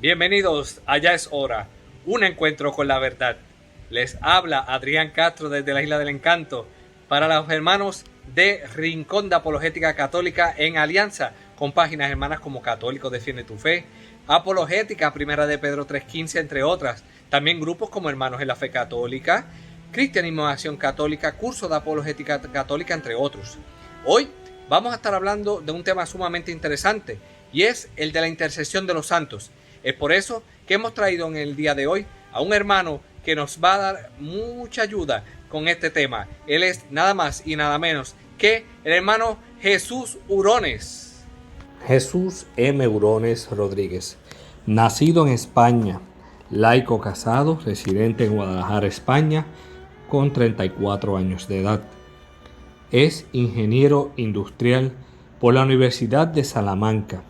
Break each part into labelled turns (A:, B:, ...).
A: Bienvenidos a Ya es Hora, un encuentro con la verdad. Les habla Adrián Castro desde la Isla del Encanto para los hermanos de Rincón de Apologética Católica en alianza con páginas hermanas como Católico Defiende tu Fe, Apologética Primera de Pedro 3.15, entre otras. También grupos como Hermanos en la Fe Católica, Cristianismo en Acción Católica, Curso de Apologética Católica, entre otros. Hoy vamos a estar hablando de un tema sumamente interesante y es el de la intercesión de los santos. Es por eso que hemos traído en el día de hoy a un hermano que nos va a dar mucha ayuda con este tema. Él es nada más y nada menos que el hermano Jesús Hurones.
B: Jesús M. Hurones Rodríguez, nacido en España, laico casado, residente en Guadalajara, España, con 34 años de edad. Es ingeniero industrial por la Universidad de Salamanca.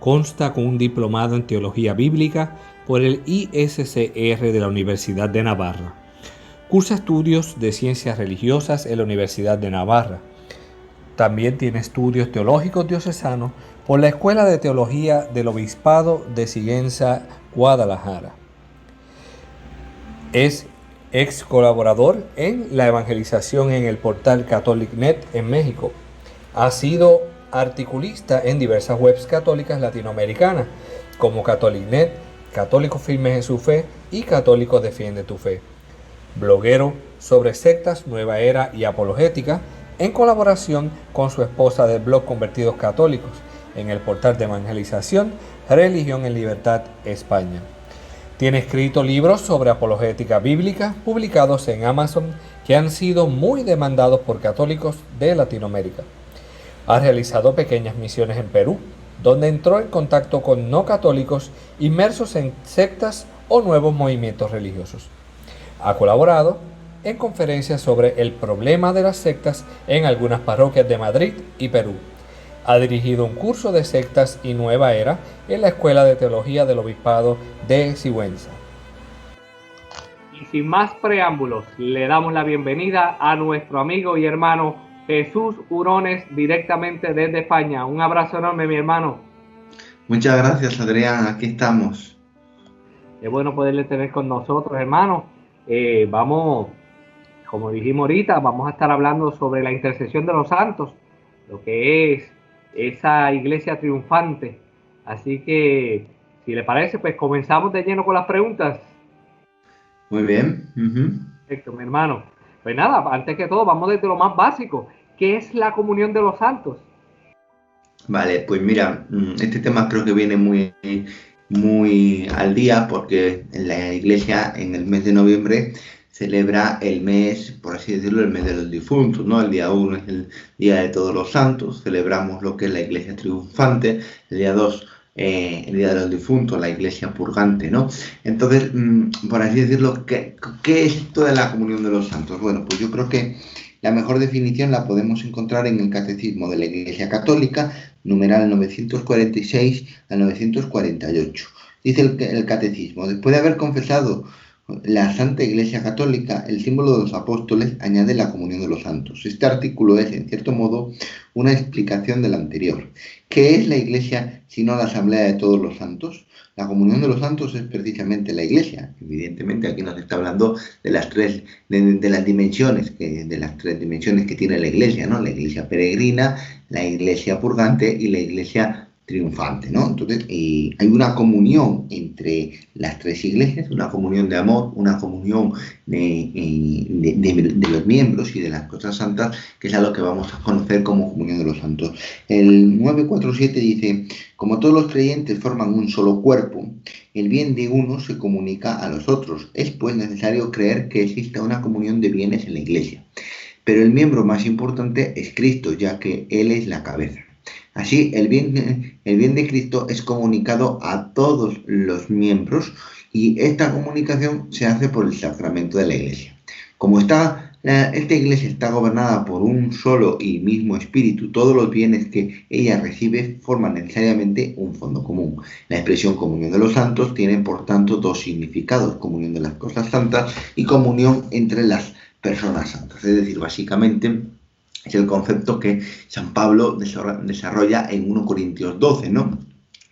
B: Consta con un diplomado en Teología Bíblica por el ISCR de la Universidad de Navarra. Cursa estudios de Ciencias Religiosas en la Universidad de Navarra. También tiene estudios teológicos diocesanos por la Escuela de Teología del Obispado de Sigüenza, Guadalajara. Es ex colaborador en la evangelización en el portal CatholicNet en México. Ha sido articulista en diversas webs católicas latinoamericanas como CatholicNet, Católicos Firmes en su Fe y Católicos Defiende tu Fe. Bloguero sobre sectas, nueva era y apologética, en colaboración con su esposa del blog Convertidos Católicos en el portal de evangelización Religión en Libertad España. Tiene escrito libros sobre apologética bíblica publicados en Amazon que han sido muy demandados por católicos de Latinoamérica. Ha realizado pequeñas misiones en Perú, donde entró en contacto con no católicos inmersos en sectas o nuevos movimientos religiosos. Ha colaborado en conferencias sobre el problema de las sectas en algunas parroquias de Madrid y Perú. Ha dirigido un curso de sectas y nueva era en la Escuela de Teología del Obispado de Sigüenza. Y sin más preámbulos, le damos la bienvenida a nuestro amigo y hermano Jesús Hurones, directamente desde España. Un abrazo enorme, mi hermano.
C: Muchas gracias, Adrián. Aquí estamos.
B: Es bueno poderle tener con nosotros, hermano. Vamos, como dijimos ahorita, vamos a estar hablando sobre la intercesión de los santos, lo que es esa iglesia triunfante. Así que, si le parece, pues comenzamos de lleno con las preguntas.
C: Muy bien.
B: Perfecto, mi hermano. Pues nada, antes que todo, vamos desde lo más básico. ¿Qué es la comunión de los santos?
C: Vale, pues mira, este tema creo que viene muy al día porque en la iglesia en el mes de noviembre celebra el mes, por así decirlo, el mes de los difuntos, ¿no? El día 1 es el día de todos los santos, celebramos lo que es la iglesia triunfante, el día 2 el día de los difuntos, la iglesia purgante, ¿no? Entonces, por así decirlo, ¿qué es esto de la comunión de los santos? Bueno, pues yo creo que la mejor definición la podemos encontrar en el Catecismo de la Iglesia Católica, numeral 946 a 948. Dice el Catecismo: después de haber confesado la Santa Iglesia Católica, el símbolo de los apóstoles añade la comunión de los santos. Este artículo es, en cierto modo, una explicación del anterior. ¿Qué es la Iglesia sino la asamblea de todos los santos? La comunión de los santos es precisamente la Iglesia. Evidentemente, aquí nos está hablando de las tres dimensiones que tiene la Iglesia, ¿no? La Iglesia peregrina, la Iglesia purgante y la Iglesia triunfante, ¿no? Entonces, hay una comunión entre las tres iglesias, una comunión de amor, una comunión de los miembros y de las cosas santas, que es a lo que vamos a conocer como comunión de los santos. El 947 dice: como todos los creyentes forman un solo cuerpo, el bien de uno se comunica a los otros. Es pues necesario creer que exista una comunión de bienes en la iglesia. Pero el miembro más importante es Cristo, ya que Él es la cabeza. Así, el bien de Cristo es comunicado a todos los miembros y esta comunicación se hace por el sacramento de la Iglesia. Como esta Iglesia está gobernada por un solo y mismo espíritu, todos los bienes que ella recibe forman necesariamente un fondo común. La expresión comunión de los santos tiene, por tanto, dos significados: comunión de las cosas santas y comunión entre las personas santas. Es decir, básicamente, es el concepto que San Pablo desarrolla en 1 Corintios 12, ¿no?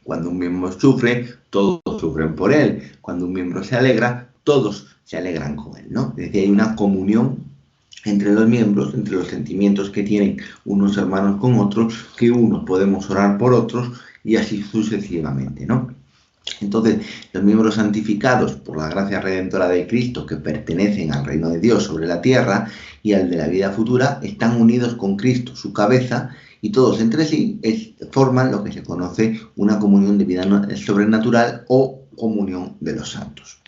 C: Cuando un miembro sufre, todos sufren por él. Cuando un miembro se alegra, todos se alegran con él, ¿no? Es decir, hay una comunión entre los miembros, entre los sentimientos que tienen unos hermanos con otros, que unos podemos orar por otros y así sucesivamente, ¿no? Entonces, los miembros santificados por la gracia redentora de Cristo, que pertenecen al reino de Dios sobre la tierra y al de la vida futura, están unidos con Cristo, su cabeza, y todos entre sí forman lo que se conoce una comunión de vida sobrenatural o comunión de los santos.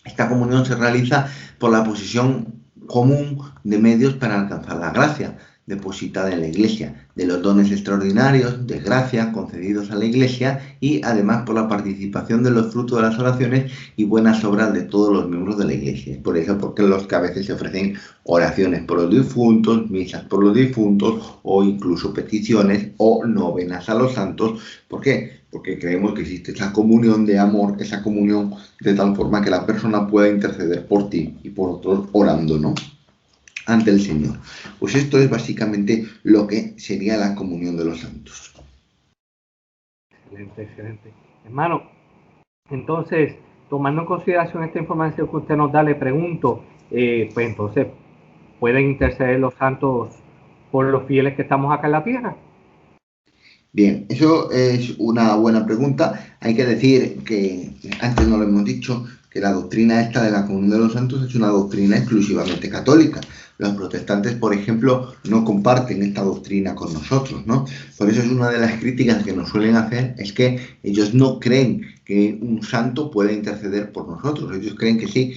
C: Esta comunión se realiza por la posición común de medios para alcanzar la gracia depositada en la Iglesia, de los dones extraordinarios de gracia concedidos a la Iglesia y además por la participación de los frutos de las oraciones y buenas obras de todos los miembros de la Iglesia. Por eso, porque los que a veces se ofrecen oraciones por los difuntos, misas por los difuntos o incluso peticiones o novenas a los santos. ¿Por qué? Porque creemos que existe esa comunión de amor, esa comunión de tal forma que la persona pueda interceder por ti y por otros orando, ¿no?, ante el Señor. Pues esto es básicamente lo que sería la comunión de los santos.
B: Excelente, excelente. Hermano, entonces, tomando en consideración esta información que usted nos da, le pregunto, pues entonces, ¿pueden interceder los santos por los fieles que estamos acá en la tierra?
C: Bien, eso es una buena pregunta. Hay que decir que, antes no lo hemos dicho, que la doctrina esta de la comunión de los santos es una doctrina exclusivamente católica. Los protestantes, por ejemplo, no comparten esta doctrina con nosotros, ¿no? Por eso es una de las críticas que nos suelen hacer, es que ellos no creen que un santo pueda interceder por nosotros. Ellos creen que sí,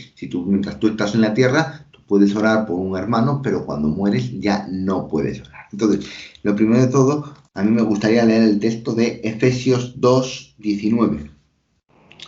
C: mientras tú estás en la tierra, tú puedes orar por un hermano, pero cuando mueres ya no puedes orar. Entonces, lo primero de todo, a mí me gustaría leer el texto de Efesios 2:19.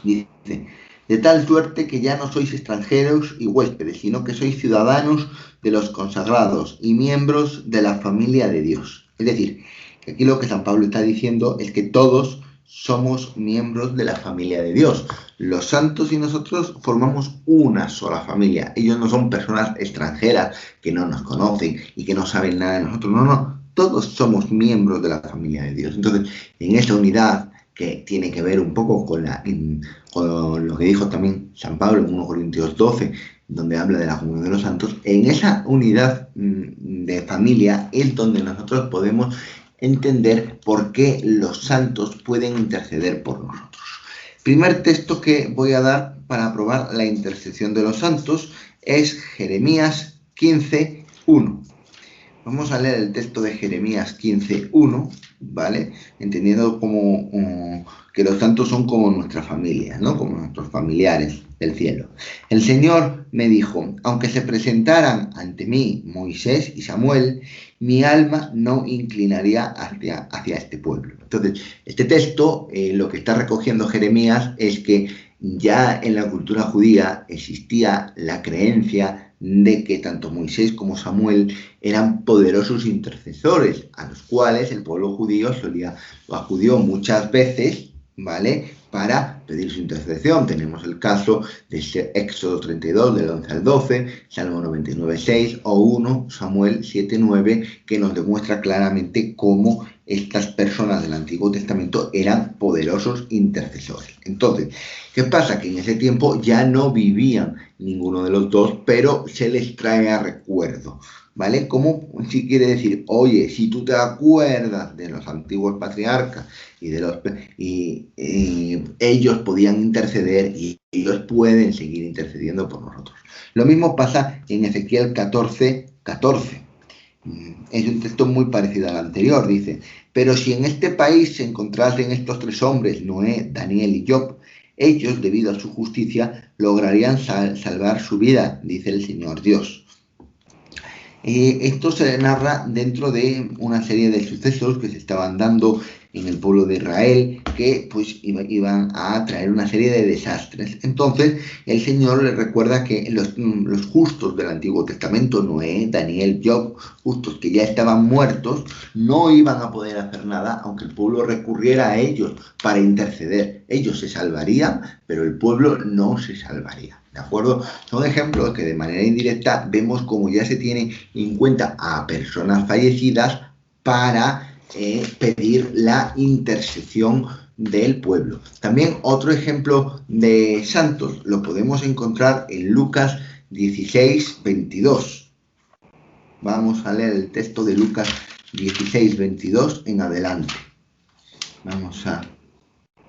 C: Dice: de tal suerte que ya no sois extranjeros y huéspedes, sino que sois ciudadanos de los consagrados y miembros de la familia de Dios. Es decir, que aquí lo que San Pablo está diciendo es que todos somos miembros de la familia de Dios. Los santos y nosotros formamos una sola familia. Ellos no son personas extranjeras que no nos conocen y que no saben nada de nosotros. No, no. Todos somos miembros de la familia de Dios. Entonces, en esa unidad, que tiene que ver un poco con lo que dijo también San Pablo en 1 Corintios 12, donde habla de la comunión de los santos, en esa unidad de familia es donde nosotros podemos entender por qué los santos pueden interceder por nosotros. Primer texto que voy a dar para probar la intercesión de los santos es Jeremías 15:1. Vamos a leer el texto de Jeremías 15:1, ¿vale? Entendiendo como que los santos son como nuestra familia, ¿no? Como nuestros familiares del cielo. El Señor me dijo: aunque se presentaran ante mí Moisés y Samuel, mi alma no inclinaría hacia este pueblo. Entonces, este texto, lo que está recogiendo Jeremías es que ya en la cultura judía existía la creencia de que tanto Moisés como Samuel eran poderosos intercesores, a los cuales el pueblo judío acudió muchas veces, ¿vale?, para pedir su intercesión. Tenemos el caso de Éxodo 32, del 11 al 12, Salmo 99:6 o 1 Samuel 7:9, que nos demuestra claramente cómo estas personas del Antiguo Testamento eran poderosos intercesores. Entonces, ¿qué pasa? Que en ese tiempo ya no vivían ninguno de los dos, pero se les trae a recuerdo, ¿vale? Como si quiere decir, oye, si tú te acuerdas de los antiguos patriarcas y ellos podían interceder y ellos pueden seguir intercediendo por nosotros. Lo mismo pasa en Ezequiel 14:14. Es un texto muy parecido al anterior, dice: pero si en este país se encontrasen estos tres hombres, Noé, Daniel y Job, ellos, debido a su justicia, lograrían salvar su vida, dice el Señor Dios. Esto se narra dentro de una serie de sucesos que se estaban dando en el pueblo de Israel, que pues iban a traer una serie de desastres. Entonces el Señor les recuerda que los justos del Antiguo Testamento, Noé, Daniel, Job, justos que ya estaban muertos, no iban a poder hacer nada aunque el pueblo recurriera a ellos para interceder. Ellos se salvarían, pero el pueblo no se salvaría. ¿De acuerdo? Son ejemplos que de manera indirecta vemos como ya se tiene en cuenta a personas fallecidas para pedir la intercesión del pueblo. También otro ejemplo de santos lo podemos encontrar en Lucas 16, 22. Vamos a leer el texto de Lucas 16, 22 en adelante. Vamos a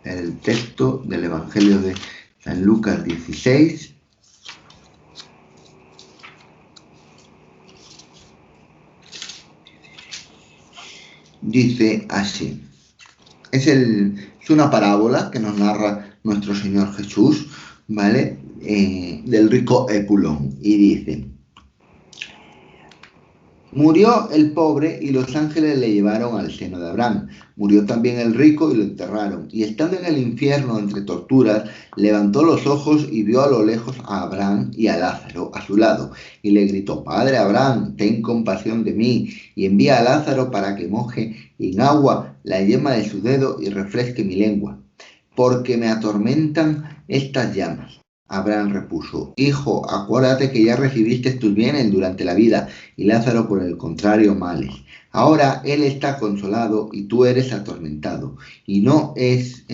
C: leer el texto del Evangelio de San Lucas 16. Dice así. Es una parábola que nos narra nuestro Señor Jesús, ¿vale? Del rico Epulón. Y dice: murió el pobre y los ángeles le llevaron al seno de Abraham. Murió también el rico y lo enterraron. Y estando en el infierno entre torturas, levantó los ojos y vio a lo lejos a Abraham y a Lázaro a su lado. Y le gritó: Padre Abraham, ten compasión de mí, y envía a Lázaro para que moje en agua la yema de su dedo y refresque mi lengua, porque me atormentan estas llamas. Abraham repuso: Hijo, acuérdate que ya recibiste tus bienes durante la vida, y Lázaro por el contrario males. Ahora él está consolado y tú eres atormentado. Y no es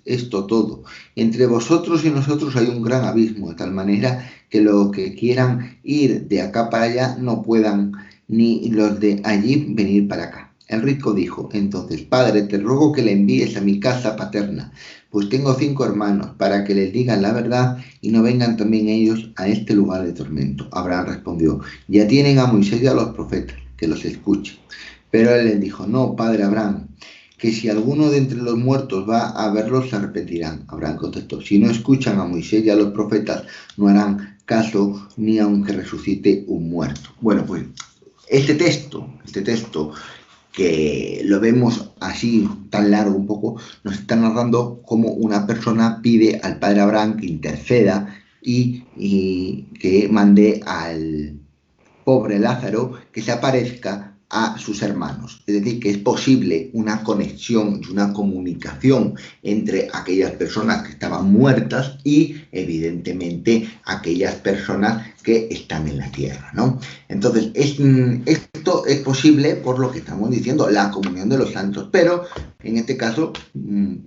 C: esto todo. Entre vosotros y nosotros hay un gran abismo, de tal manera que los que quieran ir de acá para allá no puedan, ni los de allí venir para acá. El rico dijo entonces: Padre, te ruego que le envíes a mi casa paterna, pues tengo 5 hermanos, para que les digan la verdad y no vengan también ellos a este lugar de tormento. Abraham respondió: ya tienen a Moisés y a los profetas, que los escuchen. Pero él les dijo: no, padre Abraham, que si alguno de entre los muertos va a verlos, se arrepentirán. Abraham contestó: si no escuchan a Moisés y a los profetas, no harán caso ni aunque resucite un muerto. Bueno, pues este texto que lo vemos así tan largo un poco, nos está narrando cómo una persona pide al padre Abraham que interceda y que mande al pobre Lázaro que se aparezca a sus hermanos. Es decir, que es posible una conexión y una comunicación entre aquellas personas que estaban muertas y, evidentemente, aquellas personas que están en la tierra, ¿no? Entonces, esto es posible por lo que estamos diciendo, la comunión de los santos, pero en este caso,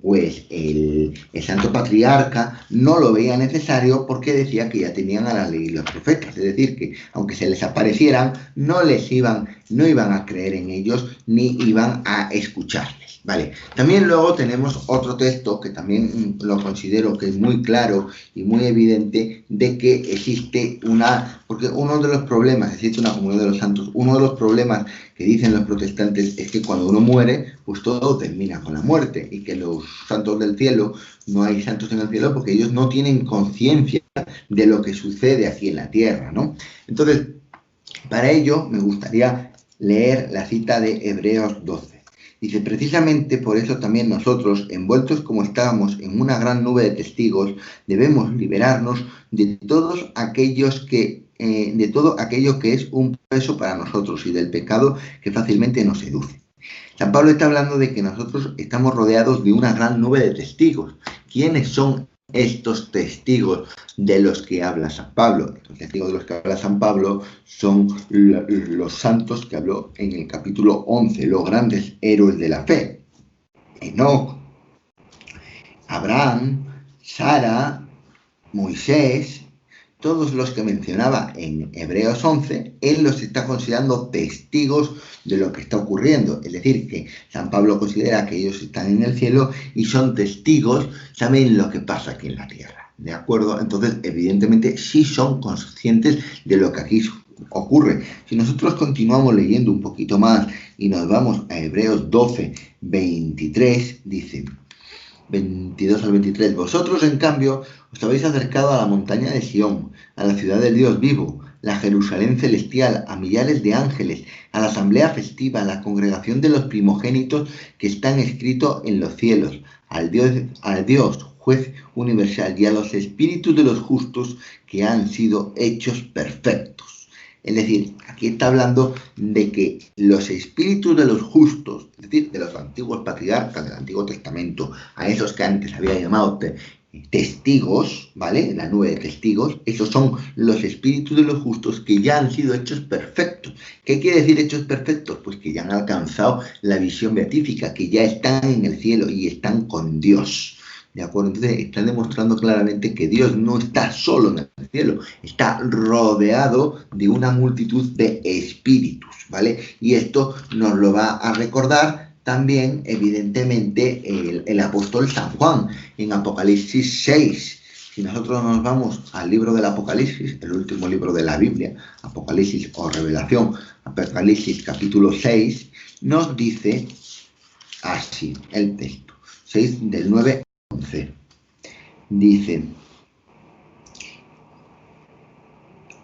C: pues el santo patriarca no lo veía necesario porque decía que ya tenían a la ley y los profetas, es decir, que aunque se les aparecieran, no iban a creer en ellos ni iban a escucharles, ¿vale? También luego tenemos otro texto que también lo considero que es muy claro y muy evidente de que existe porque uno de los problemas, existe una comunión de los santos, uno de los problemas que dicen los protestantes es que cuando uno muere, pues todo termina con la muerte y que los santos del cielo, no hay santos en el cielo porque ellos no tienen conciencia de lo que sucede aquí en la tierra, ¿no? Entonces, para ello me gustaría leer la cita de Hebreos 12. Dice: precisamente por eso también nosotros, envueltos como estábamos en una gran nube de testigos, debemos liberarnos de todo aquello que es un peso para nosotros y del pecado que fácilmente nos seduce. San Pablo está hablando de que nosotros estamos rodeados de una gran nube de testigos. ¿Quiénes son estos testigos de los que habla San Pablo? Los testigos de los que habla San Pablo son los santos que habló en el capítulo 11, los grandes héroes de la fe: Enoc, Abraham, Sara, Moisés. Todos los que mencionaba en Hebreos 11, él los está considerando testigos de lo que está ocurriendo. Es decir, que San Pablo considera que ellos están en el cielo y son testigos, saben lo que pasa aquí en la tierra. ¿De acuerdo? Entonces, evidentemente, sí son conscientes de lo que aquí ocurre. Si nosotros continuamos leyendo un poquito más y nos vamos a Hebreos 12, 23, dice: 22 al 23. Vosotros, en cambio, os habéis acercado a la montaña de Sión, a la ciudad del Dios vivo, la Jerusalén celestial, a millares de ángeles, a la asamblea festiva, a la congregación de los primogénitos que están escritos en los cielos, al Dios, juez universal, y a los espíritus de los justos que han sido hechos perfectos. Es decir, aquí está hablando de que los espíritus de los justos, es decir, de los antiguos patriarcas del Antiguo Testamento, a esos que antes había llamado testigos, ¿vale? La nube de testigos, esos son los espíritus de los justos que ya han sido hechos perfectos. ¿Qué quiere decir hechos perfectos? Pues que ya han alcanzado la visión beatífica, que ya están en el cielo y están con Dios. ¿De acuerdo? Entonces están demostrando claramente que Dios no está solo en el cielo, está rodeado de una multitud de espíritus, ¿vale? Y esto nos lo va a recordar también, evidentemente, el apóstol San Juan en Apocalipsis 6. Si nosotros nos vamos al libro del Apocalipsis, el último libro de la Biblia, Apocalipsis o Revelación, Apocalipsis capítulo 6, nos dice así el texto, 6 del 9 al 11. Dice: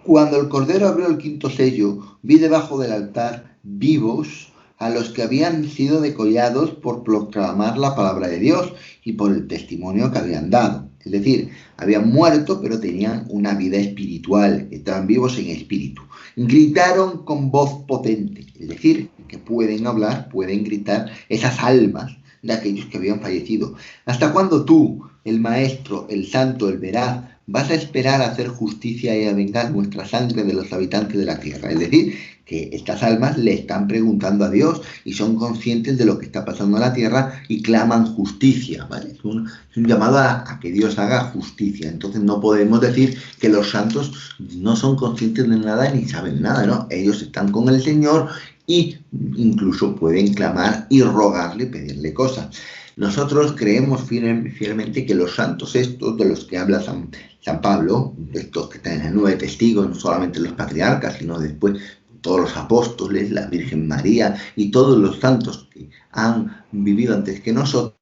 C: cuando el Cordero abrió el quinto sello, vi debajo del altar vivos a los que habían sido degollados por proclamar la palabra de Dios y por el testimonio que habían dado. Es decir, habían muerto, pero tenían una vida espiritual, estaban vivos en espíritu. Gritaron con voz potente, es decir, que pueden hablar, pueden gritar esas almas de aquellos que habían fallecido. ¿Hasta cuándo tú, el Maestro, el Santo, el Veraz, vas a esperar a hacer justicia y a vengar nuestra sangre de los habitantes de la tierra? Es decir, que estas almas le están preguntando a Dios y son conscientes de lo que está pasando en la tierra y claman justicia, ¿vale? Es un llamado a que Dios haga justicia. Entonces no podemos decir que los santos no son conscientes de nada ni saben nada, ¿no? Ellos están con el Señor y incluso pueden clamar y rogarle, pedirle cosas. Nosotros creemos fielmente que los santos estos de los que habla San Pablo, estos que están en la nube de testigos, no solamente los patriarcas, sino después todos los apóstoles, la Virgen María y todos los santos que han vivido antes que nosotros,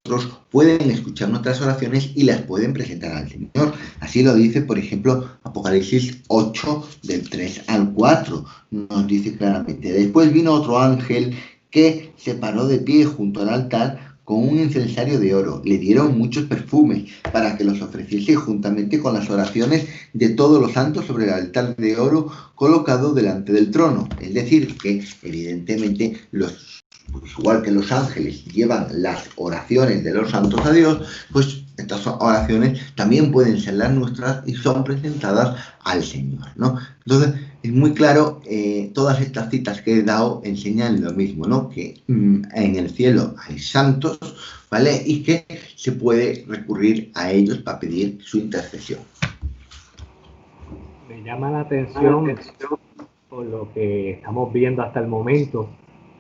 C: pueden escuchar nuestras oraciones y las pueden presentar al Señor. Así lo dice, por ejemplo, Apocalipsis 8, del 3 al 4. Nos dice claramente: después vino otro ángel que se paró de pie junto al altar con un incensario de oro. Le dieron muchos perfumes para que los ofreciese juntamente con las oraciones de todos los santos sobre el altar de oro colocado delante del trono. Es decir, que evidentemente igual que los ángeles llevan las oraciones de los santos a Dios, pues estas oraciones también pueden ser las nuestras y son presentadas al Señor, ¿no? Entonces, es muy claro, todas estas citas que he dado enseñan lo mismo, ¿no? Que en el cielo hay santos, ¿vale? Y que se puede recurrir a ellos para pedir su intercesión.
B: Me llama la atención por lo que estamos viendo hasta el momento,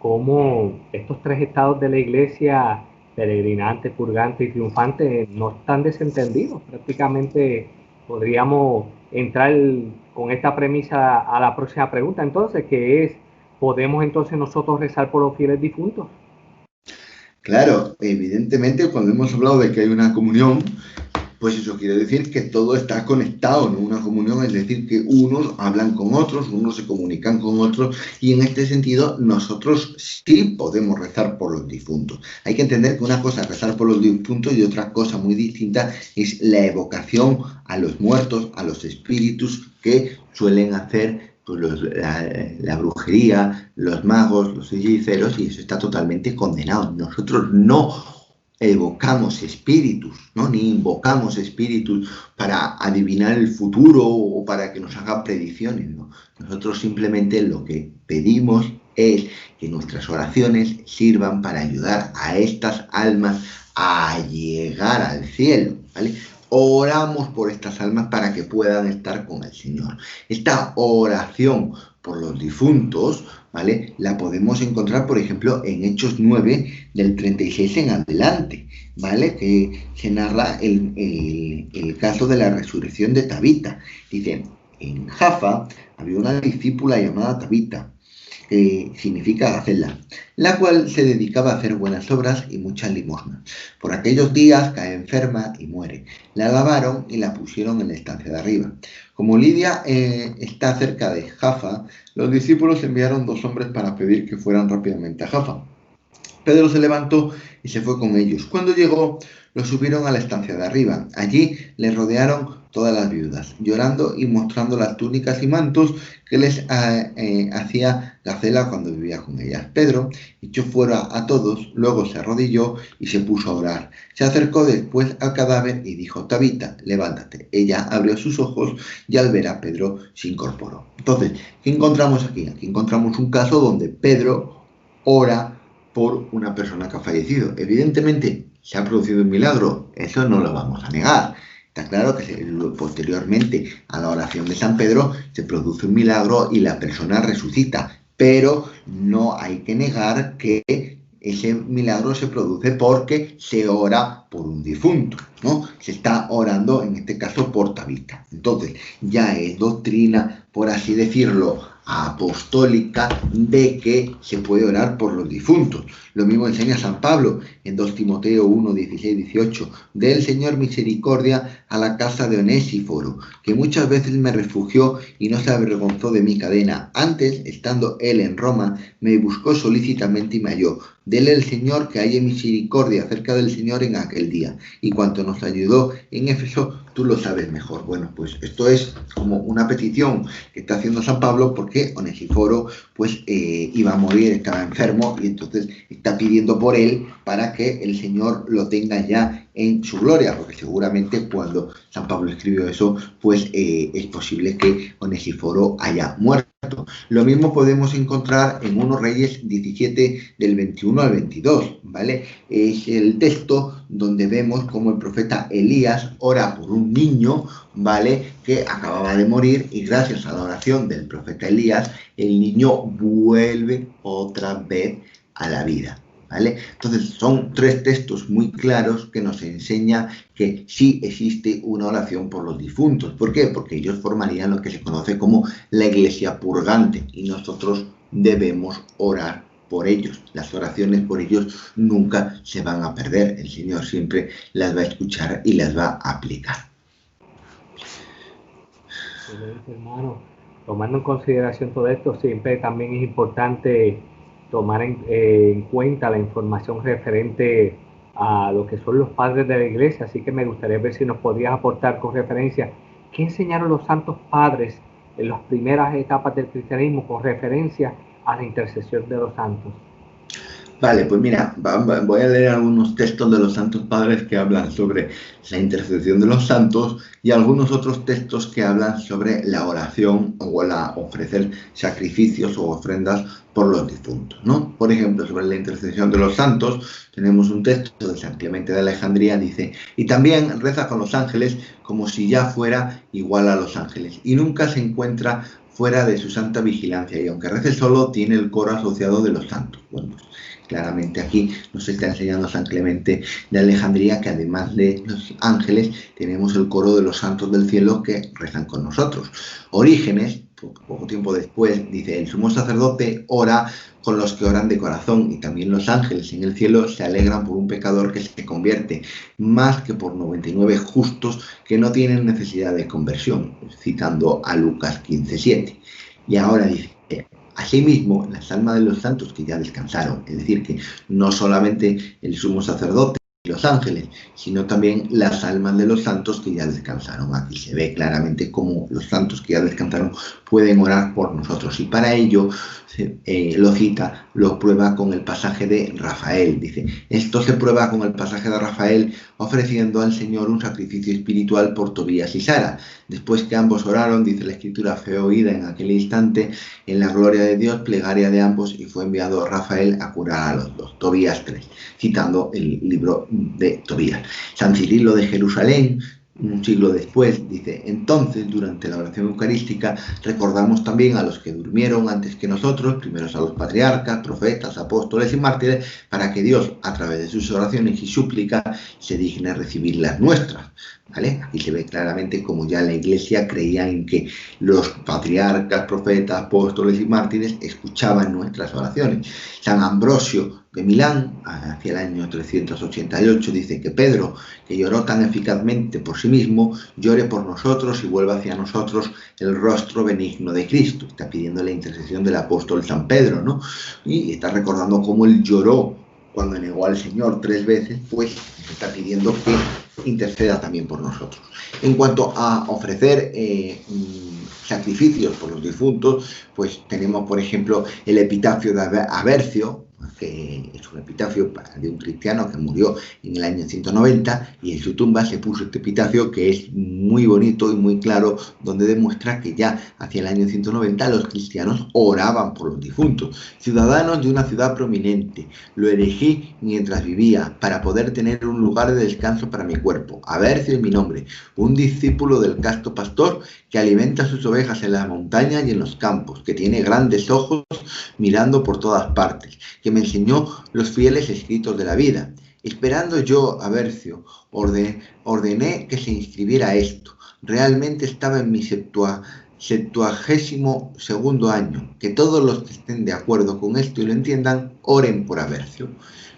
B: cómo estos tres estados de la iglesia, peregrinante, purgante y triunfante, no están desentendidos. Prácticamente podríamos entrar con esta premisa a la próxima pregunta, entonces, que es: ¿podemos entonces nosotros rezar por los fieles difuntos?
C: Claro, evidentemente cuando hemos hablado de que hay una comunión, pues eso quiere decir que todo está conectado, ¿no? Una comunión es decir que unos hablan con otros, unos se comunican con otros, y en este sentido nosotros sí podemos rezar por los difuntos. Hay que entender que una cosa es rezar por los difuntos y otra cosa muy distinta es la evocación a los muertos, a los espíritus que suelen hacer pues la brujería, los magos, los hechiceros, y eso está totalmente condenado. Nosotros no evocamos espíritus, ¿no? Ni invocamos espíritus para adivinar el futuro o para que nos hagan predicciones, ¿no? Nosotros simplemente lo que pedimos es que nuestras oraciones sirvan para ayudar a estas almas a llegar al cielo, ¿vale? Oramos por estas almas para que puedan estar con el Señor. Esta oración por los difuntos, ¿vale? La podemos encontrar, por ejemplo, en Hechos 9, del 36 en adelante, ¿vale? Que se narra el caso de la resurrección de Tabita. Dice: en Jaffa había una discípula llamada Tabita, que significa Gacela, la cual se dedicaba a hacer buenas obras y muchas limosnas. Por aquellos días cae enferma y muere. La lavaron y la pusieron en la estancia de arriba. Como Lidia está cerca de Jaffa, los discípulos enviaron 2 hombres para pedir que fueran rápidamente a Jaffa. Pedro se levantó y se fue con ellos. Cuando llegó, lo subieron a la estancia de arriba. Allí le rodearon todas las viudas, llorando y mostrando las túnicas y mantos que les hacía Gacela cuando vivía con ellas. Pedro echó fuera a todos, luego se arrodilló y se puso a orar. Se acercó después al cadáver y dijo: Tabita, levántate. Ella abrió sus ojos y al ver a Pedro se incorporó. Entonces, ¿qué encontramos aquí? Aquí encontramos un caso donde Pedro ora por una persona que ha fallecido. Evidentemente, se ha producido un milagro, eso no lo vamos a negar. Está claro que posteriormente a la oración de San Pedro se produce un milagro y la persona resucita, pero no hay que negar que ese milagro se produce porque se ora por un difunto, ¿no? Se está orando en este caso por Tabita. Entonces ya es doctrina, por así decirlo, apostólica, de que se puede orar por los difuntos. Lo mismo enseña San Pablo en 2 Timoteo 1, 16, 18. Del Señor misericordia a la casa de Onésiforo, que muchas veces me refugió y no se avergonzó de mi cadena. Antes, estando él en Roma, me buscó solícitamente y me halló. Dele el Señor que haya misericordia acerca del Señor en aquel día. Y cuanto nos ayudó en Éfeso, tú lo sabes mejor. Bueno, pues esto es como una petición que está haciendo San Pablo porque Onesíforo pues iba a morir, estaba enfermo y entonces está pidiendo por él para que el Señor lo tenga ya en su gloria, porque seguramente cuando San Pablo escribió eso, pues es posible que Onesíforo haya muerto. Lo mismo podemos encontrar en 1 Reyes 17 del 21 al 22, ¿vale? Es el texto donde vemos cómo el profeta Elías ora por un niño, ¿vale?, que acababa de morir y gracias a la oración del profeta Elías, el niño vuelve otra vez a la vida. ¿Vale? Entonces son 3 textos muy claros que nos enseñan que sí existe una oración por los difuntos. ¿Por qué? Porque ellos formarían lo que se conoce como la iglesia purgante y nosotros debemos orar por ellos. Las oraciones por ellos nunca se van a perder. El Señor siempre las va a escuchar y las va a aplicar.
B: Hermano, tomando en consideración todo esto, siempre también es importante tomar en cuenta la información referente a lo que son los padres de la iglesia, así que me gustaría ver si nos podrías aportar con referencia qué enseñaron los santos padres en las primeras etapas del cristianismo con referencia a la intercesión de los santos.
C: Vale, pues mira, voy a leer algunos textos de los santos padres que hablan sobre la intercesión de los santos y algunos otros textos que hablan sobre la oración o la ofrecer sacrificios o ofrendas por los difuntos, ¿no? Por ejemplo, sobre la intercesión de los santos tenemos un texto de San Clemente de Alejandría, dice: y también reza con los ángeles como si ya fuera igual a los ángeles y nunca se encuentra fuera de su santa vigilancia y aunque rece solo tiene el coro asociado de los santos. Bueno, pues claramente aquí nos está enseñando San Clemente de Alejandría que además de los ángeles tenemos el coro de los santos del cielo que rezan con nosotros. Orígenes, poco tiempo después, dice: el sumo sacerdote ora con los que oran de corazón y también los ángeles en el cielo se alegran por un pecador que se convierte, más que por 99 justos que no tienen necesidad de conversión, citando a Lucas 15:7. Y ahora dice: asimismo, las almas de los santos que ya descansaron, es decir, que no solamente el sumo sacerdote y los ángeles, sino también las almas de los santos que ya descansaron. Aquí se ve claramente cómo los santos que ya descansaron pueden orar por nosotros y para ello lo cita, lo prueba con el pasaje de Rafael. Dice: esto se prueba con el pasaje de Rafael ofreciendo al Señor un sacrificio espiritual por Tobías y Sara. Después que ambos oraron, dice la escritura, fue oída en aquel instante en la gloria de Dios plegaria de ambos y fue enviado Rafael a curar a los dos. Tobías 3, citando el libro de Tobías. San Cirilo de Jerusalén, un siglo después, dice: entonces, durante la oración eucarística, recordamos también a los que durmieron antes que nosotros, primero a los patriarcas, profetas, apóstoles y mártires, para que Dios, a través de sus oraciones y súplicas, se digne recibir las nuestras. ¿Vale? Aquí se ve claramente como ya la Iglesia creía en que los patriarcas, profetas, apóstoles y mártires escuchaban nuestras oraciones. San Ambrosio de Milán, hacia el año 388, dice que Pedro, que lloró tan eficazmente por sí mismo, llore por nosotros y vuelva hacia nosotros el rostro benigno de Cristo. Está pidiendo la intercesión del apóstol San Pedro, ¿no? Y está recordando cómo él lloró cuando negó al Señor 3 veces, pues está pidiendo que interceda también por nosotros. En cuanto a ofrecer sacrificios por los difuntos, pues tenemos, por ejemplo, el epitafio de Avercio, que es un epitafio de un cristiano que murió en el año 190, y en su tumba se puso este epitafio que es muy bonito y muy claro, donde demuestra que ya hacia el año 190 los cristianos oraban por los difuntos. Ciudadanos de una ciudad prominente, lo elegí mientras vivía para poder tener un lugar de descanso para mi cuerpo. Avercio es mi nombre, un discípulo del casto pastor que alimenta sus ovejas en las montañas y en los campos, que tiene grandes ojos mirando por todas partes, que me enseñó los fieles escritos de la vida. Esperando yo, Avercio, ordené que se inscribiera esto. Realmente estaba en mi 72º año. Que todos los que estén de acuerdo con esto y lo entiendan, oren por Avercio.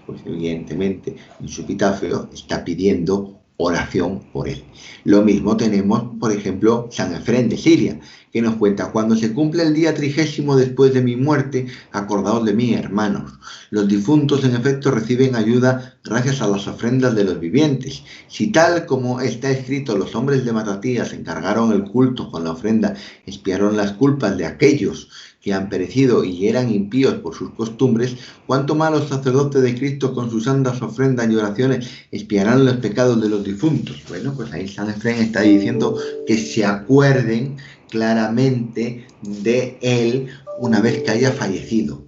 C: Pues evidentemente en su epitafio está pidiendo oración por él. Lo mismo tenemos, por ejemplo, San Efrén de Siria, que nos cuenta: cuando se cumple el día 30 después de mi muerte, acordaos de mí, hermanos. Los difuntos, en efecto, reciben ayuda gracias a las ofrendas de los vivientes. Si tal como está escrito, los hombres de Matatías encargaron el culto con la ofrenda, expiaron las culpas de aquellos que han perecido y eran impíos por sus costumbres, cuánto más los sacerdotes de Cristo con sus santas ofrendas y oraciones expiarán los pecados de los difuntos. Bueno, pues ahí San Efrén está diciendo que se acuerden claramente de él una vez que haya fallecido.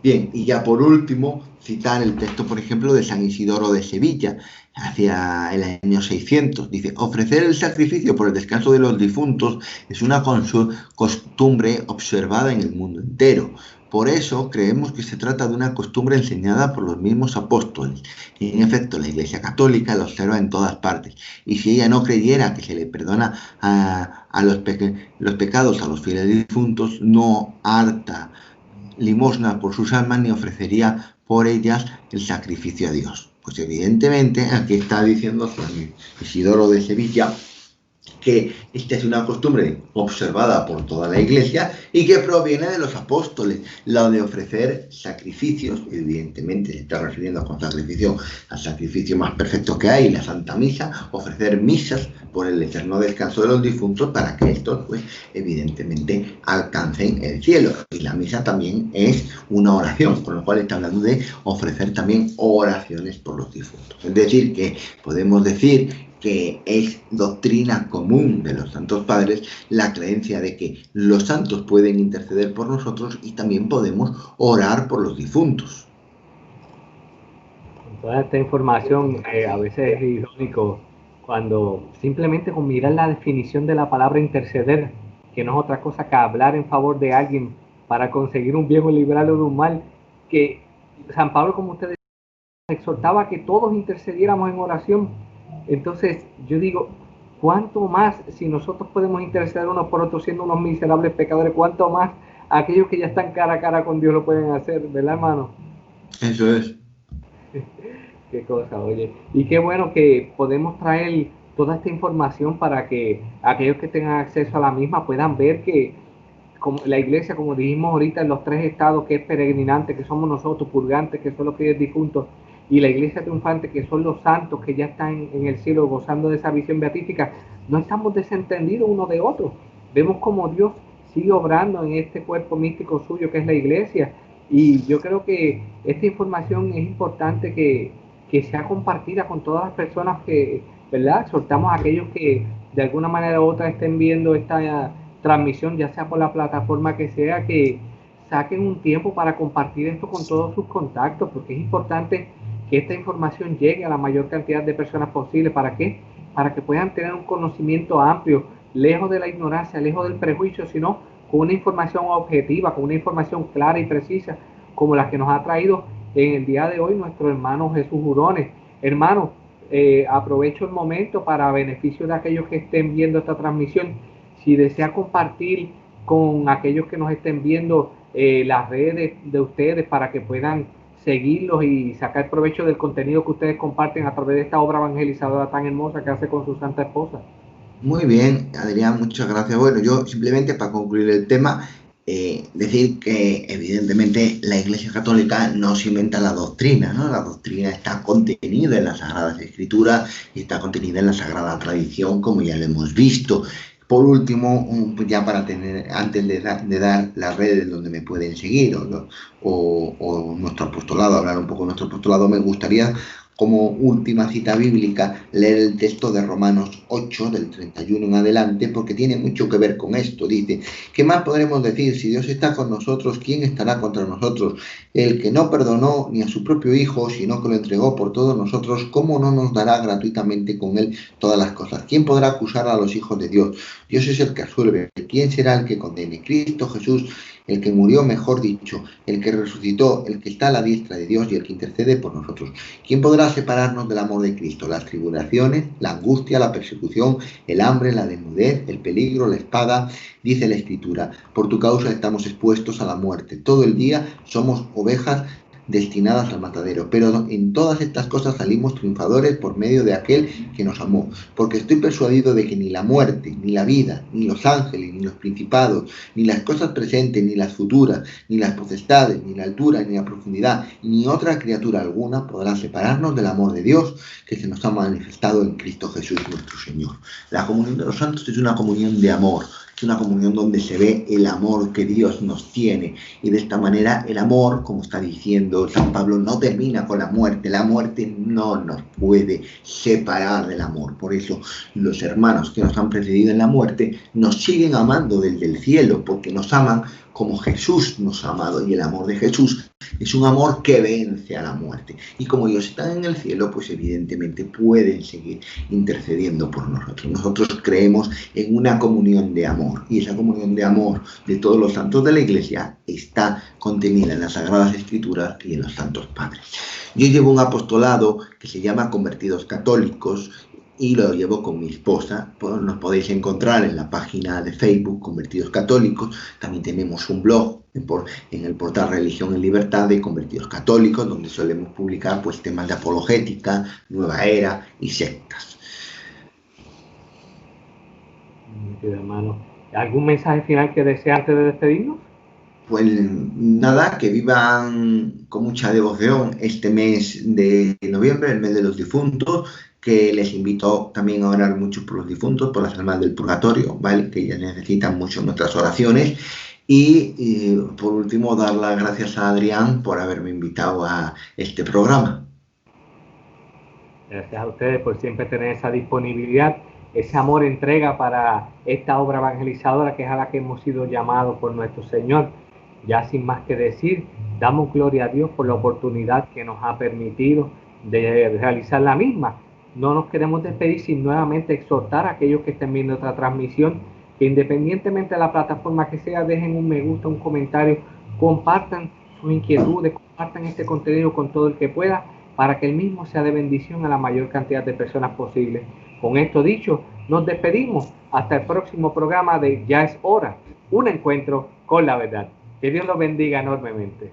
C: Bien, y ya por último, citar el texto, por ejemplo, de San Isidoro de Sevilla, hacia el año 600. Dice: ofrecer el sacrificio por el descanso de los difuntos es una costumbre observada en el mundo entero. Por eso creemos que se trata de una costumbre enseñada por los mismos apóstoles. Y en efecto, la Iglesia Católica la observa en todas partes. Y si ella no creyera que se le perdona a los pecados a los fieles difuntos, no harta limosna por sus almas ni ofrecería por ellas el sacrificio a Dios. Pues evidentemente aquí está diciendo San Isidoro de Sevilla que esta es una costumbre observada por toda la Iglesia y que proviene de los apóstoles, la de ofrecer sacrificios. Evidentemente se está refiriendo con sacrificio al sacrificio más perfecto que hay, la Santa Misa, ofrecer misas por el eterno descanso de los difuntos para que estos, pues, evidentemente alcancen el cielo. Y la misa también es una oración, con lo cual está hablando de ofrecer también oraciones por los difuntos. Es decir, que podemos decir que es doctrina común de los santos padres la creencia de que los santos pueden interceder por nosotros y también podemos orar por los difuntos.
B: Con toda esta información, a veces es irónico cuando simplemente con mirar la definición de la palabra interceder, que no es otra cosa que hablar en favor de alguien para conseguir un bien o librarlo de un mal, que San Pablo, como ustedes exhortaba a que todos intercediéramos en oración. Entonces yo digo, cuánto más si nosotros podemos interceder unos por otros siendo unos miserables pecadores, cuánto más aquellos que ya están cara a cara con Dios lo pueden hacer, ¿verdad, hermano?
C: Eso es.
B: Qué cosa, oye. Y qué bueno que podemos traer toda esta información para que aquellos que tengan acceso a la misma puedan ver que como la Iglesia, como dijimos ahorita, en los 3 estados, que es peregrinante, que somos nosotros, purgantes, que son los fieles difuntos, y la Iglesia triunfante, que son los santos que ya están en el cielo gozando de esa visión beatífica, no estamos desentendidos uno de otro. Vemos como Dios sigue obrando en este cuerpo místico suyo que es la Iglesia, y yo creo que esta información es importante que sea compartida con todas las personas que, ¿verdad? Exhortamos a aquellos que de alguna manera u otra estén viendo esta transmisión, ya sea por la plataforma que sea, que saquen un tiempo para compartir esto con todos sus contactos, porque es importante que esta información llegue a la mayor cantidad de personas posible. ¿Para qué? Para que puedan tener un conocimiento amplio, lejos de la ignorancia, lejos del prejuicio, sino con una información objetiva, con una información clara y precisa, como la que nos ha traído en el día de hoy nuestro hermano Jesús Jurones. Hermano, aprovecho el momento para beneficio de aquellos que estén viendo esta transmisión, si desea compartir con aquellos que nos estén viendo las redes de ustedes para que puedan seguirlos y sacar provecho del contenido que ustedes comparten a través de esta obra evangelizadora tan hermosa que hace con su santa esposa.
C: Muy bien, Adrián, muchas gracias. Bueno, yo simplemente para concluir el tema, Decir que evidentemente la Iglesia Católica no se inventa la doctrina, ¿no? La doctrina está contenida en las Sagradas Escrituras y está contenida en la Sagrada Tradición, como ya lo hemos visto. Por último, pues ya para tener, antes de dar las redes donde me pueden seguir o nuestro apostolado, hablar un poco de nuestro apostolado, me gustaría, como última cita bíblica, leer el texto de Romanos 8, del 31 en adelante, porque tiene mucho que ver con esto. Dice: ¿qué más podremos decir? Si Dios está con nosotros, ¿quién estará contra nosotros? El que no perdonó ni a su propio Hijo, sino que lo entregó por todos nosotros, ¿cómo no nos dará gratuitamente con él todas las cosas? ¿Quién podrá acusar a los hijos de Dios? Dios es el que absuelve. ¿Quién será el que condene? Cristo Jesús, el que murió, mejor dicho, el que resucitó, el que está a la diestra de Dios y el que intercede por nosotros. ¿Quién podrá separarnos del amor de Cristo? Las tribulaciones, la angustia, la persecución, el hambre, la desnudez, el peligro, la espada. Dice la Escritura: por tu causa estamos expuestos a la muerte. Todo el día somos ovejas destinadas al matadero, pero en todas estas cosas salimos triunfadores por medio de aquel que nos amó, porque estoy persuadido de que ni la muerte, ni la vida, ni los ángeles, ni los principados, ni las cosas presentes, ni las futuras, ni las potestades, ni la altura, ni la profundidad, ni otra criatura alguna podrá separarnos del amor de Dios que se nos ha manifestado en Cristo Jesús nuestro Señor. La comunión de los santos es una comunión de amor, es una comunión donde se ve el amor que Dios nos tiene, y de esta manera el amor, como está diciendo San Pablo, no termina con la muerte. La muerte no nos puede separar del amor. Por eso los hermanos que nos han precedido en la muerte nos siguen amando desde el cielo, porque nos aman como Jesús nos ha amado, y el amor de Jesús es un amor que vence a la muerte. Y como ellos están en el cielo, pues evidentemente pueden seguir intercediendo por nosotros. Nosotros creemos en una comunión de amor, y esa comunión de amor de todos los santos de la Iglesia está contenida en las Sagradas Escrituras y en los Santos Padres. Yo llevo un apostolado que se llama Convertidos Católicos, y lo llevo con mi esposa. Pues nos podéis encontrar en la página de Facebook Convertidos Católicos. También tenemos un blog en el portal Religión en Libertad de Convertidos Católicos, donde solemos publicar pues temas de apologética, nueva era y sectas.
A: Hermano, ¿algún mensaje final que desee antes de despedirnos?
C: Pues nada, que vivan con mucha devoción este mes de noviembre, el mes de los difuntos, que les invito también a orar mucho por los difuntos, por las almas del purgatorio, ¿vale? Que ellas necesitan mucho nuestras oraciones. Y por último, dar las gracias a Adrián por haberme invitado a este programa.
A: Gracias a ustedes por siempre tener esa disponibilidad, ese amor, entrega para esta obra evangelizadora que es a la que hemos sido llamados por nuestro Señor. Ya sin más que decir, damos gloria a Dios por la oportunidad que nos ha permitido de realizar la misma. No nos queremos despedir sin nuevamente exhortar a aquellos que estén viendo esta transmisión que, independientemente de la plataforma que sea, dejen un me gusta, un comentario, compartan sus inquietudes, compartan este contenido con todo el que pueda, para que el mismo sea de bendición a la mayor cantidad de personas posible. Con esto dicho, nos despedimos hasta el próximo programa de Ya es Hora, un encuentro con la verdad. Que Dios los bendiga enormemente.